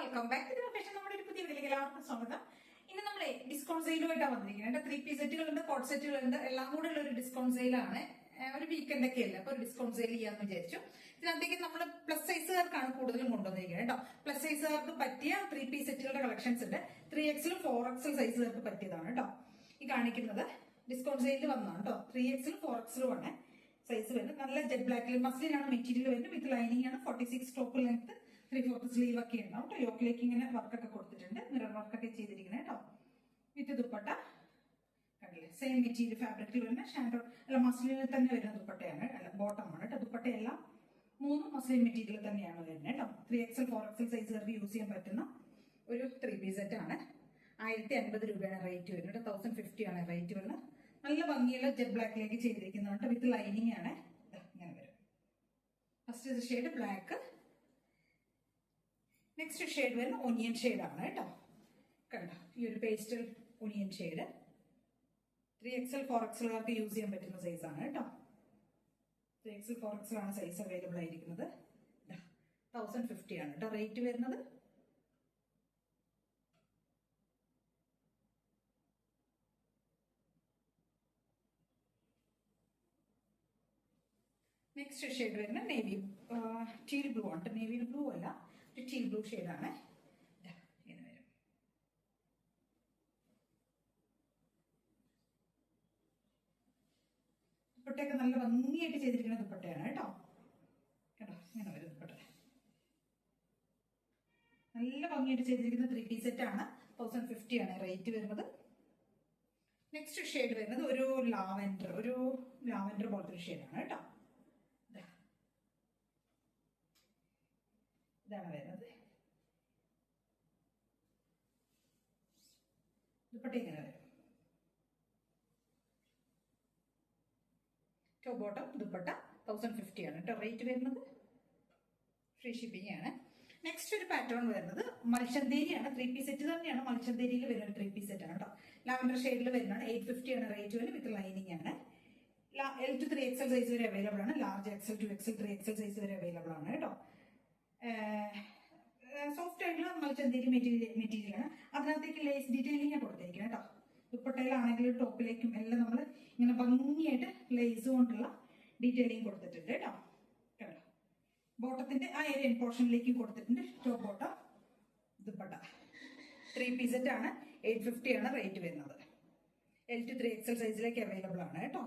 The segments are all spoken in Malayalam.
Welcome back to fashion. നമ്മുടെ ഒരു പുതിയ വീഡിയോയിലേക്ക് എല്ലാവർക്കും സ്വാഗതം. ഇന്ന് നമ്മളെ ഡിസ്കൗണ്ട് സെയിലുമായിട്ടാണ് വന്നിരിക്കുന്നത്. 3 പീസ് സെറ്റുകളുണ്ട്, കോട്ട് സെറ്റുകളുണ്ട്, എല്ലാം കൂടെ ഉള്ള ഒരു ഡിസ്കൗണ്ട് സെയിലാണ്. ഒരു വീക്കെൻഡ് ഒക്കെ അല്ലേ, അപ്പൊ ഒരു ഡിസ്കൗണ്ട് സെയിൽ ചെയ്യാന്ന് വിചാരിച്ചു. ഇതിനകത്തേക്ക് നമ്മൾ പ്ലസ് സൈസുകാർക്കാണ് കൂടുതലും കൊണ്ടുവന്നിരിക്കുന്നത് കേട്ടോ. പ്ലസ് സൈസുകാർക്ക് പറ്റിയ 3 പീസ് സെറ്റുകളുടെ കളക്ഷൻസ് ഉണ്ട്. 3XL 4XL സൈസുകാർക്ക് പറ്റിയതാണ് കേട്ടോ. ഈ കാണിക്കുന്നത് ഡിസ്കൗണ്ട് സെയിലിൽ വന്നതാണ് കേട്ടോ. 3XL 4XL ആണ് സൈസ് വരുന്നത്. നല്ല ജെറ്റ് ബ്ലാക്കിൽ മസ്ലിനാണ് മെറ്റീരിയൽ വരുന്നത്. വിത്ത് ലൈനിങ് ആണ്. 46 ടോപ്പ് ലെങ്ത്, 3/4 സ്ലീവ് ഒക്കെ ഉണ്ടാവും കേട്ടോ. യോക്കിലേക്ക് ഇങ്ങനെ വർക്കൊക്കെ കൊടുത്തിട്ടുണ്ട്, മിറർ വർക്കൊക്കെ ചെയ്തിരിക്കുന്നത് കേട്ടോ. വിത്ത് ദുപ്പട്ട കണ്ടില്ലേ, സെയിം മെറ്റീരിയൽ ഫാബ്രിക്കിൽ വരുന്ന ഷാൻഡോ അല്ല മസ്ലിനിൽ തന്നെ വരുന്ന ദുപ്പട്ടയാണ്, അല്ല ബോട്ടമാണ് കേട്ടോ. ദുപ്പട്ടയെല്ലാം 3 മസ്ലിൻ മെറ്റീരിയൽ തന്നെയാണ് വരുന്നത് കേട്ടോ. 3XL 4XL സൈസുകാർക്ക് യൂസ് ചെയ്യാൻ പറ്റുന്ന ഒരു 3 പീസ് സെറ്റ് ആണ്. 1050 രൂപയാണ് റേറ്റ് വരുന്നത്. 1050 ആണ് റേറ്റ് വരുന്നത്. നല്ല ഭംഗിയുള്ള ജെറ്റ് ബ്ലാക്കിലേക്ക് ചെയ്തിരിക്കുന്നതുകൊണ്ട് വിത്ത് ലൈനിങ് ആണ്. ഇങ്ങനെ വരും. First shade black, next shade വരുന്ന ഒനിയൻ ഷെയ്ഡാണ് കേട്ടോ. കണ്ടോ, ഈ ഒരു പേസ്റ്റൽ ഒനിയൻ ഷെയ്ഡ് 3XL 4XLകാർക്ക് യൂസ് ചെയ്യാൻ പറ്റുന്ന സൈസാണ് കേട്ടോ. 3XL 4XL ആണ് സൈസ് അവൈലബിൾ ആയിരിക്കുന്നത്. 1050 ആണ് കേട്ടോ റേറ്റ് വരുന്നത്. നെക്സ്റ്റ് ഷെയ്ഡ് വരുന്ന നേവി ടീൽ ബ്ലൂ ആണ്. നേവി ബ്ലൂ അല്ല, ഒരു ടീൽ ബ്ലൂ ഷെയ്ഡാണ്. ഇങ്ങനെ വരും. ദുപ്പട്ടയൊക്കെ നല്ല ഭംഗിയായിട്ട് ചെയ്തിരിക്കുന്ന ദുപ്പട്ടയാണ് കേട്ടോ. കേട്ടോ, ഇങ്ങനെ വരും ദുപ്പട്ട. നല്ല ഭംഗിയായിട്ട് ചെയ്തിരിക്കുന്ന 3 പീസ് സെറ്റ് ആണ്. 1050 ആണ് റേറ്റ് വരുന്നത്. നെക്സ്റ്റ് ഷെയ്ഡ് വരുന്നത് ഒരു ലാവൻഡർ പോലത്തെ ഒരു ഷെയ്ഡാണ് കേട്ടോ. ഇതാണ് വരുന്നത്. ദുപ്പട്ട ഇങ്ങനെ വരും. ടോപ്പ് ബോട്ടം ദുപ്പട്ട 1050 ആണ് കേട്ടോ റേറ്റ് വരുന്നത്. ഫ്രീ ഷിപ്പിംഗ് ആണ്. നെക്സ്റ്റ് ഒരു പാറ്റേൺ വരുന്നത് മൽച്ചന്തേരിയാണ്. 3 പീസ് സെറ്റ് തന്നെയാണ്. മൽച്ചന്തേരിയിൽ വരുന്ന ഒരു 3 പീസ് സെറ്റ് ആണ് കേട്ടോ. ലാവൻഡർ ഷെയ്ഡിൽ വരുന്നതാണ്. 850 ആണ് റേറ്റ് വരുന്നത്. വിത്ത് ലൈനിങ് ആണ്. L to 3XL സൈസ് വരെ അവൈലബിൾ ആണ്. Large XL 2XL 3XL size വരെ അവൈലബിൾ ആണ് കേട്ടോ. സോഫ്റ്റ് ആയിട്ടുള്ള മൽച്ചന്തേരി മെറ്റീരിയൽ ആണ്. അതിനകത്തേക്ക് ലേസ് ഡീറ്റെയിലിംഗ് കൊടുത്തിരിക്കുന്നത് കേട്ടോ. ദുപ്പട്ടയിലാണെങ്കിലും ടോപ്പിലേക്കും എല്ലാം നമ്മൾ ഇങ്ങനെ ഭംഗിയായിട്ട് ലേസ് കൊണ്ടുള്ള ഡീറ്റെയിലിംഗ് കൊടുത്തിട്ടുണ്ട് കേട്ടോ. കേട്ടോ, ബോട്ടത്തിന്റെ ആ ഏരിയൻ പോർഷനിലേക്ക് കൊടുത്തിട്ടുണ്ട്. Top bottom dupatta 3 piece set ആണ്. 850 ആണ് റേറ്റ് വരുന്നത്. L to 3XL സൈസിലേക്ക് അവൈലബിൾ ആണ് കേട്ടോ.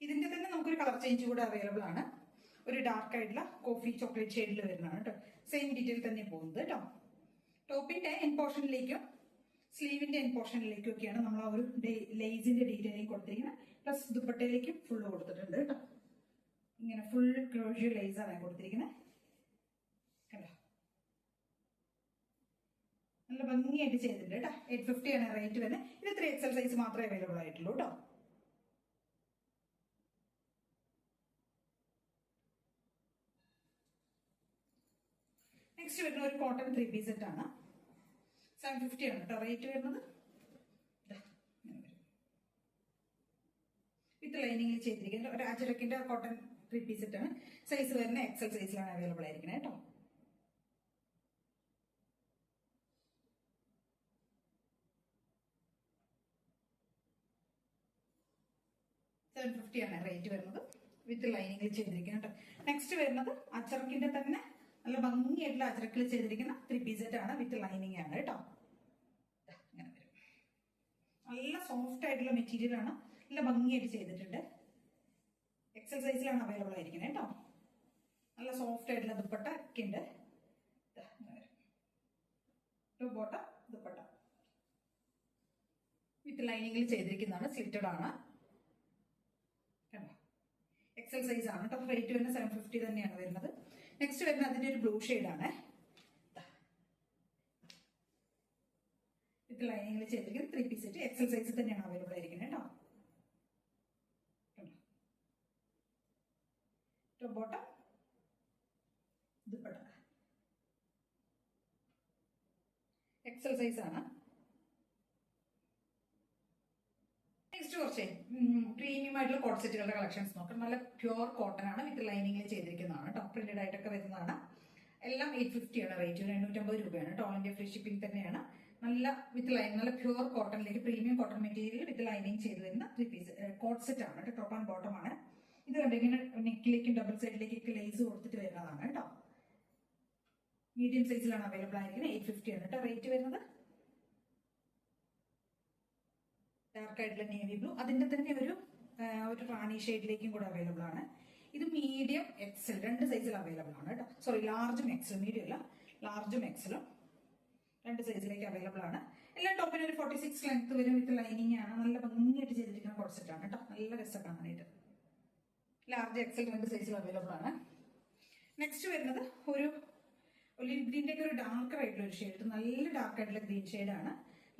ഇതിന്റെ തന്നെ നമുക്കൊരു കളർ ചേഞ്ച് കൂടെ അവൈലബിൾ ആണ്. ഒരു ഡാർക്ക് ആയിട്ടുള്ള കോഫി ചോക്ലേറ്റ് ഷെയ്ഡിൽ വരുന്നതാണ് കേട്ടോ. സെയിം ഡീറ്റെയിൽ തന്നെ പോകുന്നത് കേട്ടോ. ടോപ്പിന്റെ എൻ പോർഷനിലേക്കും സ്ലീവിന്റെ എൻ പോർഷനിലേക്കും ഒക്കെയാണ് നമ്മൾ ആ ഒരു ലേസിന്റെ ഡീറ്റെയിലിംഗ് കൊടുത്തിരിക്കുന്നത്. പ്ലസ് ദുപ്പട്ടയിലേക്കും ഫുള്ള് കൊടുത്തിട്ടുണ്ട് കേട്ടോ. ഇങ്ങനെ ഫുൾ ക്രോഷ്യോ ലേസ് ആണ് കൊടുത്തിരിക്കുന്നത് കേട്ടോ. നല്ല ഭംഗിയായിട്ട് ചെയ്തിട്ടുണ്ട് കേട്ടോ. 850 ആണ് റേറ്റ് വരുന്നത്. ഇത് 3XL സൈസ് മാത്രമേ അവൈലബിൾ ആയിട്ടുള്ളൂ കേട്ടോ. നെക്സ്റ്റ് വരുന്ന ഒരു കോട്ടൺ 3 പീസ് സെറ്റ് ആണ്. 750 ആണ് കേട്ടോ റേറ്റ് വരുന്നത്. വിത്ത് ലൈനിങ്ങിൽ ചെയ്തിരിക്കുന്നത് ഒരു അജരക്കിന്റെ കോട്ടൺ 3 പീസ് സെറ്റ് ആണ്. സൈസ് വരുന്ന XL സൈസിലാണ് അവൈലബിൾ ആയിരിക്കുന്നത് കേട്ടോ. $750 ആണ് റേറ്റ് വരുന്നത്. വിത്ത് ലൈനിങ്ങിൽ ചെയ്തിരിക്കുന്നത് കേട്ടോ. നെക്സ്റ്റ് വരുന്നത് അജറക്കിന്റെ തന്നെ നല്ല ഭംഗിയായിട്ടുള്ള അജറക്കിൽ ചെയ്തിരിക്കുന്ന 3 പീസ് സെറ്റ് ആണ്. വിത്ത് ലൈനിങ് ആണ് കേട്ടോ. ഇങ്ങനെ വരും. നല്ല സോഫ്റ്റ് ആയിട്ടുള്ള മെറ്റീരിയൽ ആണ്. നല്ല ഭംഗിയായിട്ട് ചെയ്തിട്ടുണ്ട്. XL സൈസിലാണ് അവൈലബിൾ ആയിരിക്കുന്നത് കേട്ടോ. നല്ല സോഫ്റ്റ് ആയിട്ടുള്ള ദുപ്പട്ട ഒക്കെ ഉണ്ട്. ടു ബോട്ടം ദുപ്പട്ട വിത്ത് ലൈനിങ്ങിൽ ചെയ്തിരിക്കുന്നതാണ്. സ്ലിറ്റഡ് ആണ് കേട്ടോ. XL സൈസ് ആണ് കേട്ടോ. റേറ്റ് വരുന്ന 750 തന്നെയാണ് വരുന്നത്. നെക്സ്റ്റ് വരുന്നത് അതിന്റെ ഒരു ബ്ലൂ ഷെയ്ഡാണ്. വിത്ത് ലൈനിങ്ങിൽ ചെയ്തിരിക്കുന്നത് 3 പീസ് സെറ്റ്. XL സൈസ് തന്നെയാണ് അവൈലബിൾ ആയിരിക്കുന്നത് കേട്ടോ. Top bottom dupatta XL size ആണ്. നെക്സ്റ്റ് കുറച്ച് പ്രീമിയം ആയിട്ടുള്ള കോട്ട് സെറ്റുകളുടെ കളക്ഷൻസ് നോക്കാം. നല്ല പ്യുവർ കോട്ടൺ ആണ്. വിത്ത് ലൈനിങ്ങിൽ ചെയ്തിരിക്കുന്നതാണ് കേട്ടോ. പ്രിന്റഡ് ആയിട്ടൊക്കെ വരുന്നതാണ്. എല്ലാം 850 ആണ് റേറ്റ്, 850 രൂപയാണ് കേട്ടോ. ഓൾ ഇന്ത്യ ഫ്രീ ഷിപ്പിംഗ് തന്നെയാണ്. നല്ല വിത്ത് ലൈൻ, നല്ല പ്യുവർ കോട്ടണിലേക്ക് premium cotton material with lining ചെയ്ത് വരുന്ന 3 പീസ് കോട്ട് സെറ്റ് ആണ് കേട്ടോ. ടോപ്പ് ആൻഡ് ബോട്ടം ആണ് ഇത്. കണ്ടോ ഇങ്ങനെ നെക്കിലേക്കും ഡബിൾ സൈഡിലേക്കൊക്കെ ലേസ് കൊടുത്തിട്ട് വരുന്നതാണ് കേട്ടോ. മീഡിയം സൈസിലാണ് അവൈലബിൾ ആയിരിക്കുന്നത്. 850 ആണ് കേട്ടോ റേറ്റ് വരുന്നത്. ഡാർക്ക് ആയിട്ടുള്ള നേവി ബ്ലൂ, അതിന്റെ തന്നെ ഒരു റാണി ഷെയ്ഡിലേക്കും കൂടെ അവൈലബിൾ ആണ്. ഇത് മീഡിയം എക്സൽ 2 സൈസിൽ അവൈലബിൾ ആണ് കേട്ടോ. സോറി, ലാർജും എക്സലും, മീഡിയം അല്ല, ലാർജും എക്സലും 2 സൈസിലേക്ക് അവൈലബിൾ ആണ്. എല്ലാം ടോപ്പിന് ഒരു 46 ലെങ്ത് വരും. വിത്ത് ലൈനിങ് ആണ്. നല്ല ഭംഗിയായിട്ട് ചെയ്തിരിക്കുന്ന കോട്ട് സെറ്റ് ആണ് കേട്ടോ. നല്ല രസം കാണാനായിട്ട്. ലാർജ് എക്സൽ 2 സൈസിൽ അവൈലബിൾ ആണ്. നെക്സ്റ്റ് വരുന്നത് ഒരു ഒലിവ് ഗ്രീൻ്റെ ഒക്കെ ഒരു ഡാർക്കർ ആയിട്ടുള്ള ഒരു ഷെയ്ഡ്, നല്ല ഡാർക്ക് ആയിട്ടുള്ള ഗ്രീൻ ഷെയ്ഡാണ്.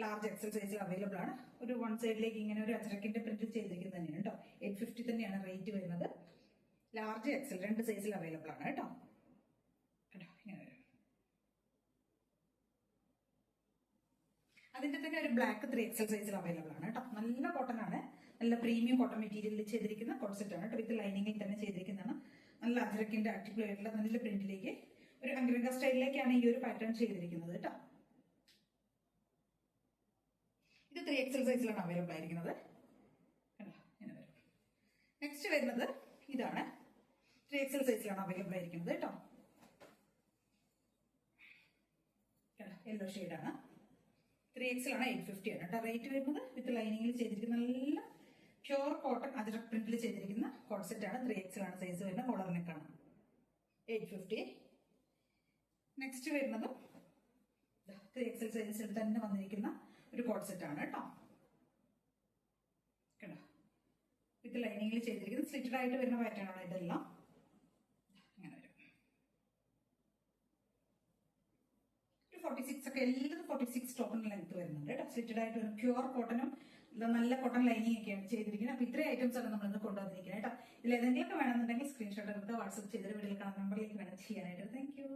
ലാർജ് എക്സൽ സൈസിൽ അവൈലബിൾ ആണ്. ഒരു 1 സൈഡിലേക്ക് ഇങ്ങനെ ഒരു അജ്രക്കിന്റെ പ്രിന്റ് ചെയ്തിരിക്കുന്നത് തന്നെയാണ് കേട്ടോ. 850 തന്നെയാണ് റേറ്റ് വരുന്നത്. ലാർജ് എക്സൽ 2 സൈസിൽ അവൈലബിൾ ആണ് കേട്ടോ. ഇങ്ങനെ വരും. അതിന്റെ തന്നെ ഒരു ബ്ലാക്ക് 3XL സൈസിൽ അവൈലബിൾ ആണ് കേട്ടോ. നല്ല കോട്ടൺ ആണ്. നല്ല പ്രീമിയം കോട്ടൺ മെറ്റീരിയലിൽ ചെയ്തിരിക്കുന്ന കോട്ട് സെറ്റ് ആണ് കേട്ടോ. വിത്ത് ലൈനിങ്ങിൽ തന്നെ ചെയ്തിരിക്കുന്നതാണ്. നല്ല അജ്രക്കിന്റെ അടിപൊളിയായിട്ടുള്ള നല്ല പ്രിന്റിലേക്ക് ഒരു അംഗ്രങ്ക സ്റ്റൈലിലേക്കാണ് ഈ ഒരു പാറ്റേൺ ചെയ്തിരിക്കുന്നത് കേട്ടോ. ഇത് 3XL സൈസിലാണ് അവൈലബിൾ ആയിരിക്കുന്നത്. നെക്സ്റ്റ് വരുന്നത് ഇതാണ്. 3XL സൈസിലാണ് അവൈലബിൾ ആയിരിക്കുന്നത് കേട്ടോ. യെല്ലോ ഷെയ്ഡാണ്. 3XL ആണ്. 850 ആണ് കേട്ടോ റേറ്റ് വരുന്നത്. വിത്ത് ലൈനിങ്ങിൽ ചെയ്തിരിക്കുന്ന നല്ല പ്യുവർ കോട്ടൺ അജ്രക് പ്രിന്റിൽ ചെയ്തിരിക്കുന്ന കോട്ട് സെറ്റ് ആണ്. 3XL ആണ് സൈസ് വരുന്നത്. കോളർ നെക്കാണ്. 850. നെക്സ്റ്റ് വരുന്നതും 3XL സൈസിൽ തന്നെ വന്നിരിക്കുന്ന ഒരു കോട്ട് സെറ്റ് ആണ് കേട്ടോ. കേട്ടോ വിത്ത് ലൈനിങ്ങിൽ ചെയ്തിരിക്കുന്നത് സ്ലിറ്റഡ് ആയിട്ട് വരുന്ന പാറ്റേൺ ആണ് ഇതെല്ലാം. അങ്ങനെ വരും. ഒരു 46 ഒക്കെ, എല്ലാതും 46 ടോപ്പിന് ലെങ്ത് വരുന്നുണ്ട് കേട്ടോ. സ്ലിറ്റഡ് ആയിട്ട് വരും. പ്യുവർ കോട്ടണും നല്ല കോട്ടൺ ലൈനിങ് ഒക്കെയാണ് ചെയ്തിരിക്കുന്നത്. അപ്പൊ ഇത്രയും ഐറ്റംസ് ആണ് നമ്മളിന്ന് കൊണ്ടുവന്നിരിക്കുന്നത് കേട്ടോ. ഇതിൽ ഏതെങ്കിലുമൊക്കെ വേണമെന്നുണ്ടെങ്കിൽ സ്ക്രീൻഷോട്ട് എടുത്ത് വാട്സ്ആപ്പ് ചെയ്തിട്ട് വീഡിയോയിൽ കാണുന്ന നമ്പറിലേക്ക് വേണം ചെയ്യാനായിട്ട്. Thank you.